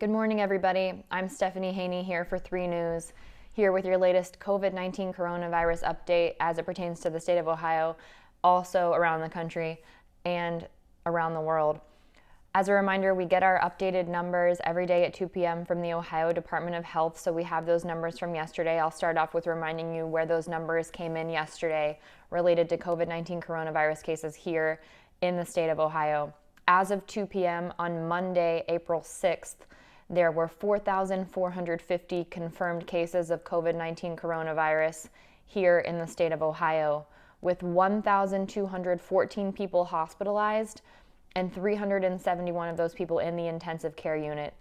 Good morning, everybody. I'm Stephanie Haney here for 3 News, here with your latest COVID-19 coronavirus update as it pertains to the state of Ohio, also around the country and around the world. As a reminder, we get our updated numbers every day at 2 p.m. from the Ohio Department of Health, so we have those numbers from yesterday. I'll start off with reminding you where those numbers came in yesterday related to COVID-19 coronavirus cases here in the state of Ohio. As of 2 p.m. on Monday, April 6th, there were 4,450 confirmed cases of COVID-19 coronavirus here in the state of Ohio, with 1,214 people hospitalized and 371 of those people in the intensive care unit.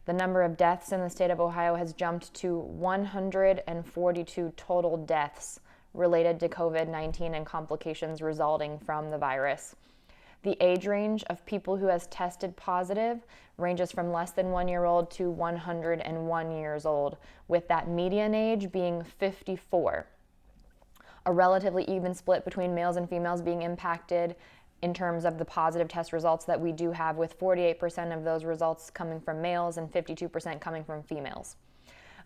The number of deaths in the state of Ohio has jumped to 142 total deaths related to COVID-19 and complications resulting from the virus. The age range of people who has tested positive ranges from less than 1 year old to 101 years old, with that median age being 54. A relatively even split between males and females being impacted in terms of the positive test results that we do have, with 48% of those results coming from males and 52% coming from females.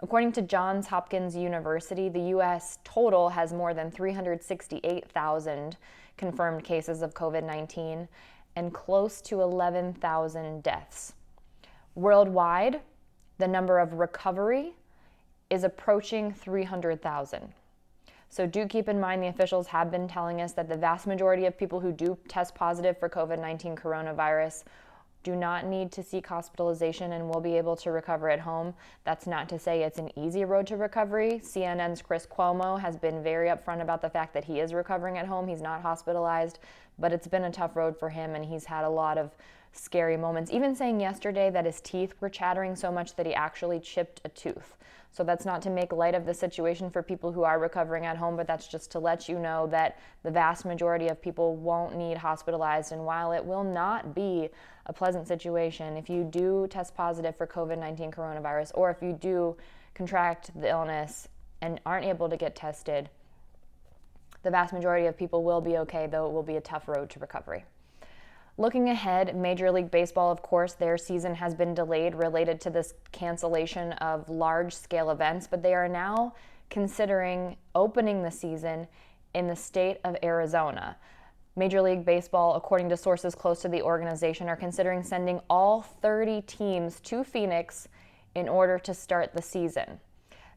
According to Johns Hopkins University, the U.S. total has more than 368,000 confirmed cases of COVID-19 and close to 11,000 deaths. Worldwide, the number of recovery is approaching 300,000. So do keep in mind the officials have been telling us that the vast majority of people who do test positive for COVID-19 coronavirus do not need to seek hospitalization and will be able to recover at home. That's not to say it's an easy road to recovery. CNN's Chris Cuomo has been very upfront about the fact that he is recovering at home. He's not hospitalized, but it's been a tough road for him, and he's had a lot of scary moments, even saying yesterday that his teeth were chattering so much that he actually chipped a tooth. So that's not to make light of the situation for people who are recovering at home, but that's just to let you know that the vast majority of people won't need hospitalized. And while it will not be a pleasant situation, if you do test positive for COVID-19 coronavirus, or if you do contract the illness and aren't able to get tested, the vast majority of people will be okay, though it will be a tough road to recovery. Looking ahead, Major League Baseball, of course, their season has been delayed related to this cancellation of large-scale events, but they are now considering opening the season in the state of Arizona. Major League Baseball, according to sources close to the organization, are considering sending all 30 teams to Phoenix in order to start the season.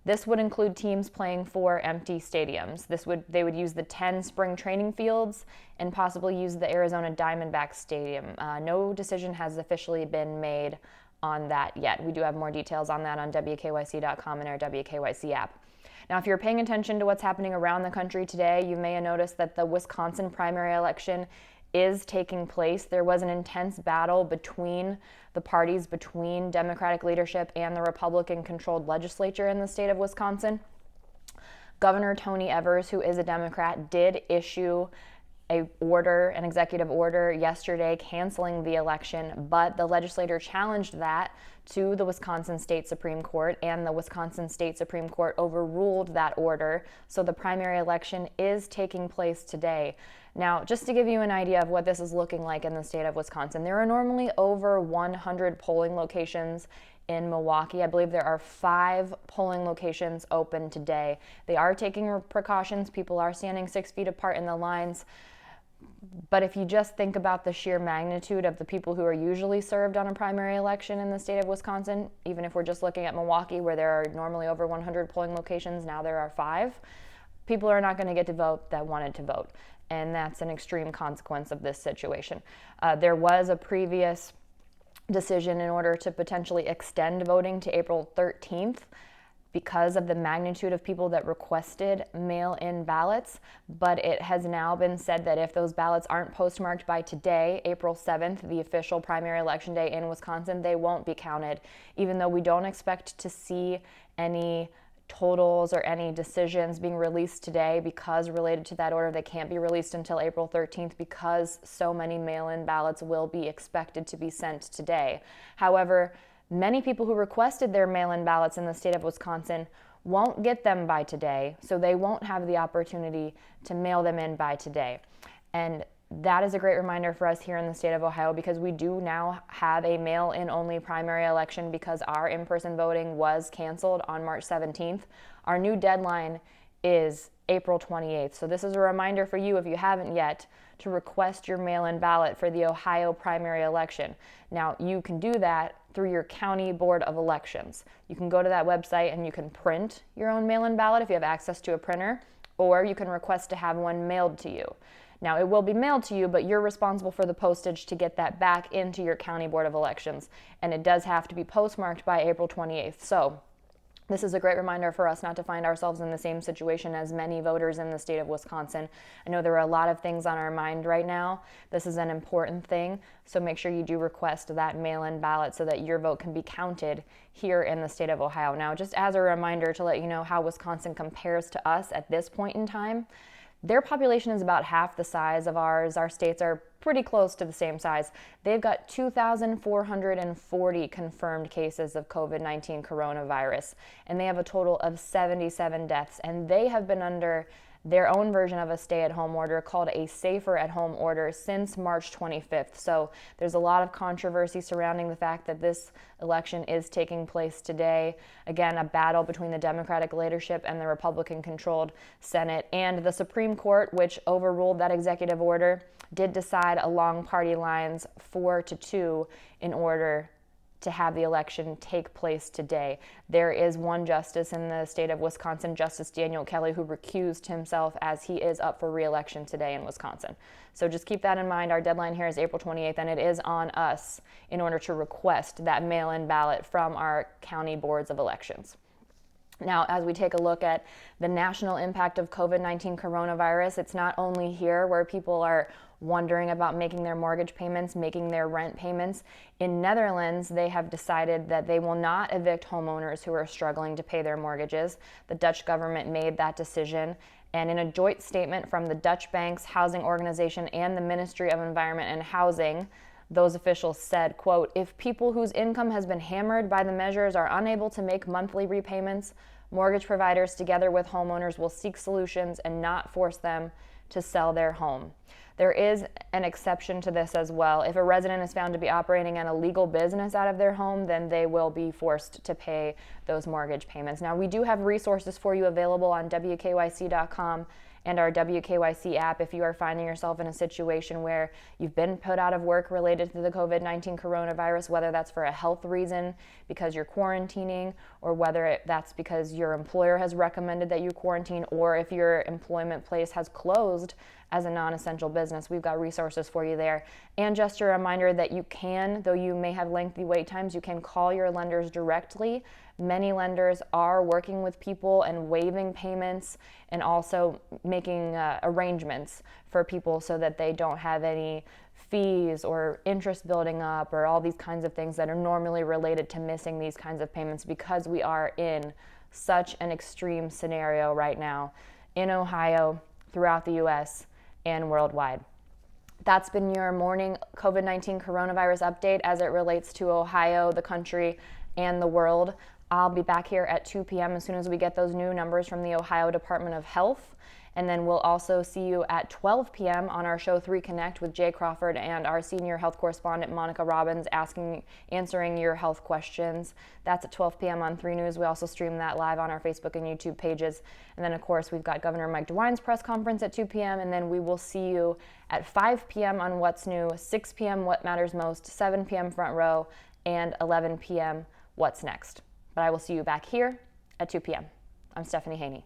This would include teams playing 4 empty stadiums. They would use the 10 spring training fields and possibly use the Arizona Diamondbacks Stadium. No decision has officially been made on that yet. We do have more details on that on WKYC.com and our WKYC app. Now, if you're paying attention to what's happening around the country today, you may have noticed that the Wisconsin primary election is taking place. There was an intense battle between the parties, between Democratic leadership and the Republican-controlled legislature in the state of Wisconsin. Governor Tony Evers, who is a Democrat, did issue an executive order yesterday canceling the election, but the legislature challenged that to the Wisconsin State Supreme Court, and the Wisconsin State Supreme Court overruled that order. So the primary election is taking place today. Now, just to give you an idea of what this is looking like in the state of Wisconsin, there are normally over 100 polling locations in Milwaukee. I believe there are 5 polling locations open today. They are taking precautions. People are standing 6 feet apart in the lines. But if you just think about the sheer magnitude of the people who are usually served on a primary election in the state of Wisconsin, even if we're just looking at Milwaukee, where there are normally over 100 polling locations, now there are 5, people are not going to get to vote that wanted to vote. And that's an extreme consequence of this situation. There was a previous decision in order to potentially extend voting to April 13th because of the magnitude of people that requested mail-in ballots, but it has now been said that if those ballots aren't postmarked by today, April 7th, the official primary election day in Wisconsin, they won't be counted, even though we don't expect to see any totals or any decisions being released today because related to that order. They can't be released until April 13th because so many mail-in ballots will be expected to be sent today. However, many people who requested their mail-in ballots in the state of Wisconsin won't get them by today, so they won't have the opportunity to mail them in by today. And that is a great reminder for us here in the state of Ohio, because we do now have a mail-in only primary election because our in-person voting was canceled on March 17th. Our new deadline is April 28th. So this is a reminder for you, if you haven't yet, to request your mail-in ballot for the Ohio primary election. Now, you can do that through your county board of elections. You can go to that website and you can print your own mail-in ballot if you have access to a printer, or you can request to have one mailed to you. Now, it will be mailed to you, but you're responsible for the postage to get that back into your county board of elections. And it does have to be postmarked by April 28th. So this is a great reminder for us not to find ourselves in the same situation as many voters in the state of Wisconsin. I know there are a lot of things on our mind right now. This is an important thing, so make sure you do request that mail-in ballot so that your vote can be counted here in the state of Ohio. Now, just as a reminder to let you know how Wisconsin compares to us at this point in time, their population is about half the size of ours. Our states are pretty close to the same size. They've got 2,440 confirmed cases of COVID-19 coronavirus, and they have a total of 77 deaths. And they have been under their own version of a stay-at-home order called a safer at home order since March 25th. So there's a lot of controversy surrounding the fact that this election is taking place today. Again, a battle between the Democratic leadership and the Republican-controlled Senate. And the Supreme Court, which overruled that executive order, did decide along party lines 4-2 in order to have the election take place today. There is one justice in the state of Wisconsin, Justice Daniel Kelly, who recused himself, as he is up for re-election today in Wisconsin. So just keep that in mind. Our deadline here is April 28th, and it is on us in order to request that mail-in ballot from our county boards of elections. Now, as we take a look at the national impact of COVID-19 coronavirus, it's not only here where people are wondering about making their mortgage payments, making their rent payments. In Netherlands, they have decided that they will not evict homeowners who are struggling to pay their mortgages. The Dutch government made that decision. And in a joint statement from the Dutch Banks, Housing Organization, and the Ministry of Environment and Housing, those officials said, quote, "If people whose income has been hammered by the measures are unable to make monthly repayments, mortgage providers together with homeowners will seek solutions and not force them to sell their home." There is an exception to this as well. If a resident is found to be operating an illegal business out of their home, then they will be forced to pay those mortgage payments. Now, we do have resources for you available on WKYC.com and our WKYC app if you are finding yourself in a situation where you've been put out of work related to the COVID-19 coronavirus, whether that's for a health reason because you're quarantining, or whether that's because your employer has recommended that you quarantine, or if your employment place has closed as a non-essential business. We've got resources for you there. And just a reminder that you can, though you may have lengthy wait times, you can call your lenders directly. Many lenders are working with people and waiving payments and also making arrangements for people so that they don't have any fees or interest building up or all these kinds of things that are normally related to missing these kinds of payments, because we are in such an extreme scenario right now in Ohio, throughout the U.S., and worldwide. That's been your morning COVID-19 coronavirus update as it relates to Ohio, the country, and the world. I'll be back here at 2 p.m. as soon as we get those new numbers from the Ohio Department of Health. And then we'll also see you at 12 p.m. on our show 3 Connect with Jay Crawford and our senior health correspondent, Monica Robbins, answering your health questions. That's at 12 p.m. on 3 News. We also stream that live on our Facebook and YouTube pages. And then, of course, we've got Governor Mike DeWine's press conference at 2 p.m. And then we will see you at 5 p.m. on What's New, 6 p.m. What Matters Most, 7 p.m. Front Row, and 11 p.m. What's Next. But I will see you back here at 2 p.m. I'm Stephanie Haney.